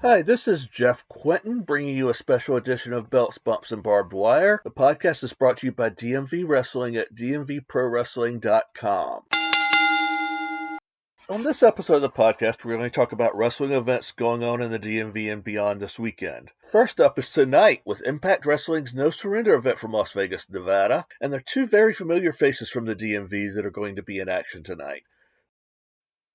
Hi, this is Jeff Quinton bringing you a special edition of Belts, Bumps, and Barbed Wire. The podcast is brought to you by DMV Wrestling at dmvprowrestling.com. On this episode of the podcast, we're going to talk about wrestling events going on in the DMV and beyond this weekend. First up is tonight with Impact Wrestling's No Surrender event from Las Vegas, Nevada, and there are two very familiar faces from the DMV that are going to be in action tonight.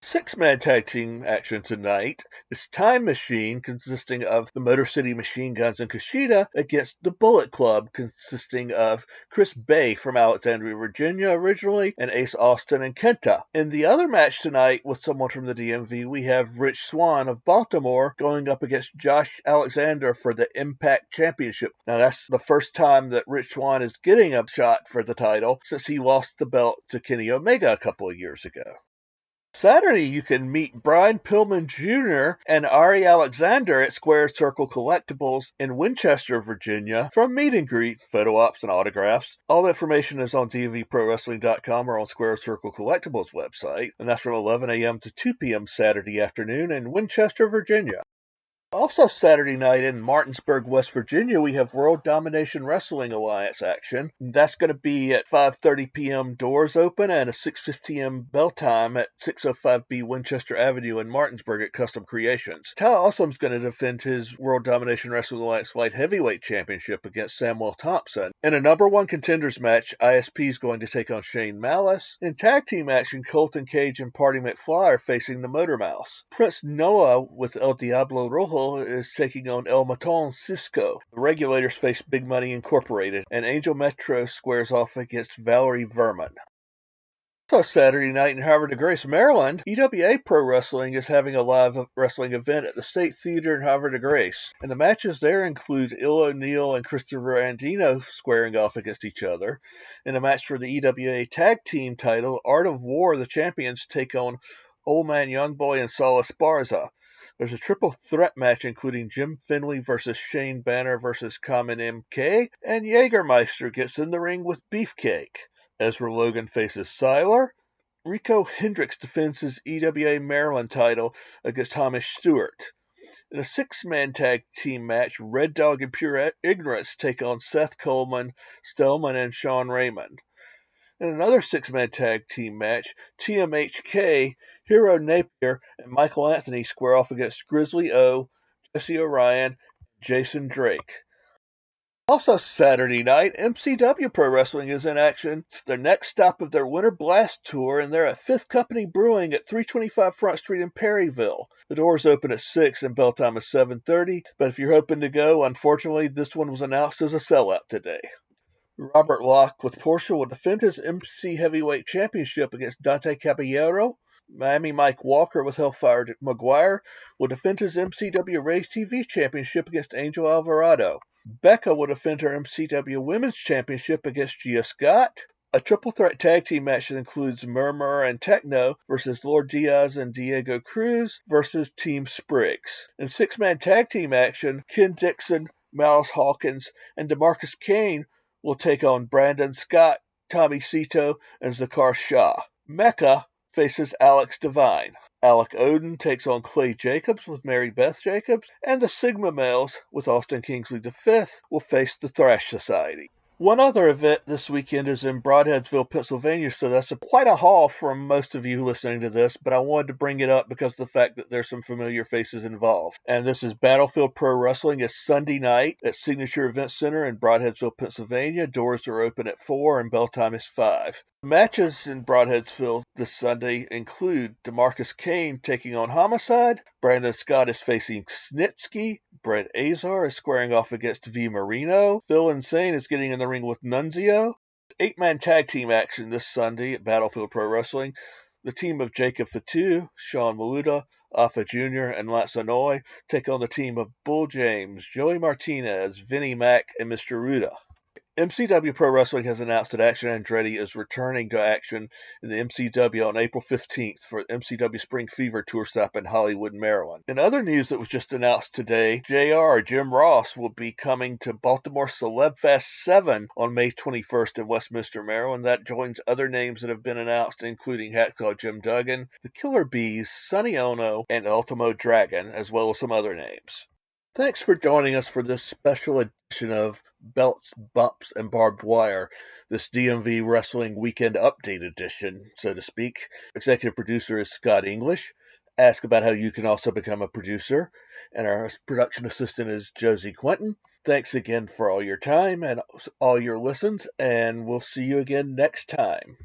Six-man tag team action tonight is Time Machine, consisting of the Motor City Machine Guns and Kushida, against the Bullet Club, consisting of Chris Bay from Alexandria, Virginia originally, and Ace Austin and Kenta. In the other match tonight with someone from the DMV, we have Rich Swann of Baltimore going up against Josh Alexander for the Impact Championship. Now, that's the first time that Rich Swann is getting a shot for the title since he lost the belt to Kenny Omega a couple of years ago. Saturday, you can meet Brian Pillman Jr. and Ari Alexander at Square Circle Collectibles in Winchester, Virginia, for a meet and greet, photo ops, and autographs. All the information is on dmvprowrestling.com or on Square Circle Collectibles website, and that's from 11 a.m. to 2 p.m. Saturday afternoon in Winchester, Virginia. Also Saturday night in Martinsburg, West Virginia, we have World Domination Wrestling Alliance action. That's going to be at 5:30 p.m. doors open and a 6:15 p.m. bell time at 605B Winchester Avenue in Martinsburg at Custom Creations. Ty Awesome's going to defend his World Domination Wrestling Alliance Light Heavyweight Championship against Samuel Thompson. In a number one contenders match, ISP is going to take on Shane Malice. In tag team action, Colton Cage and Party McFly are facing the Motor Mouse. Prince Noah with El Diablo Rojo is taking on El Maton Cisco. The Regulators face Big Money Incorporated, and Angel Metro squares off against Valerie Verman. Also Saturday night in Havre de Grace, Maryland, EWA Pro Wrestling is having a live wrestling event at the State Theater in Havre de Grace. And the matches there include Il O'Neill and Christopher Andino squaring off against each other. In a match for the EWA Tag Team title, Art of War, the champions take on Old Man Youngboy and Saul Esparza. There's a triple threat match including Jim Finley versus Shane Banner versus Common MK, and Jägermeister gets in the ring with Beefcake. Ezra Logan faces Siler. Rico Hendricks defends his EWA Maryland title against Hamish Stewart. In a six-man tag team match, Red Dog and Pure Ignorance take on Seth Coleman, Stellman, and Sean Raymond. In another six-man tag team match, TMHK, Hero Napier, and Michael Anthony square off against Grizzly O, Jesse Orion, and Jason Drake. Also Saturday night, MCW Pro Wrestling is in action. It's their next stop of their Winter Blast Tour, and they're at Fifth Company Brewing at 325 Front Street in Perryville. The doors open at 6 and bell time is 7:30, but if you're hoping to go, unfortunately, this one was announced as a sellout today. Robert Locke with Porsche will defend his MC Heavyweight Championship against Dante Caballero. Miami Mike Walker with Hellfire McGuire will defend his MCW Rays TV Championship against Angel Alvarado. Becca will defend her MCW Women's Championship against Gia Scott. A triple threat tag team match that includes Murmur and Techno versus Lord Diaz and Diego Cruz versus Team Spriggs. In six-man tag team action, Ken Dixon, Malice Hawkins, and DeMarcus Kane will take on Brandon Scott, Tommy Cito, and Zakar Shah. Mecca faces Alex Devine. Alec Oden takes on Clay Jacobs with Mary Beth Jacobs, and the Sigma Males with Austin Kingsley V will face the Thrash Society. One other event this weekend is in Broadheadsville, Pennsylvania, so that's quite a haul from most of you listening to this, but I wanted to bring it up because of the fact that there's some familiar faces involved. And this is Battlefield Pro Wrestling. It's Sunday night at Signature Event Center in Broadheadsville, Pennsylvania. Doors are open at 4 and bell time is 5. Matches in Broadheadsville this Sunday include DeMarcus Kane taking on Homicide, Brandon Scott is facing Snitsky, Brett Azar is squaring off against V Marino, Phil Insane is getting in the ring with Nunzio. 8-man tag team action this Sunday at Battlefield Pro Wrestling. The team of Jacob Fatu, Sean Maluda, Alpha Jr., and Lance Anoy take on the team of Bull James, Joey Martinez, Vinnie Mac, and Mr. Ruda. MCW Pro Wrestling has announced that Action Andretti is returning to action in the MCW on April 15th for MCW Spring Fever tour stop in Hollywood, Maryland. In other news that was just announced today, Jim Ross will be coming to Baltimore Celeb Fest 7 on May 21st in Westminster, Maryland. That joins other names that have been announced, including Hacksaw Jim Duggan, the Killer Bees, Sonny Ono, and Ultimo Dragon, as well as some other names. Thanks for joining us for this special edition of Belts, Bumps, and Barbed Wire, this DMV Wrestling Weekend Update edition, so to speak. Executive producer is Scott English. Ask about how you can also become a producer. And our production assistant is Josie Quentin. Thanks again for all your time and all your listens, and we'll see you again next time.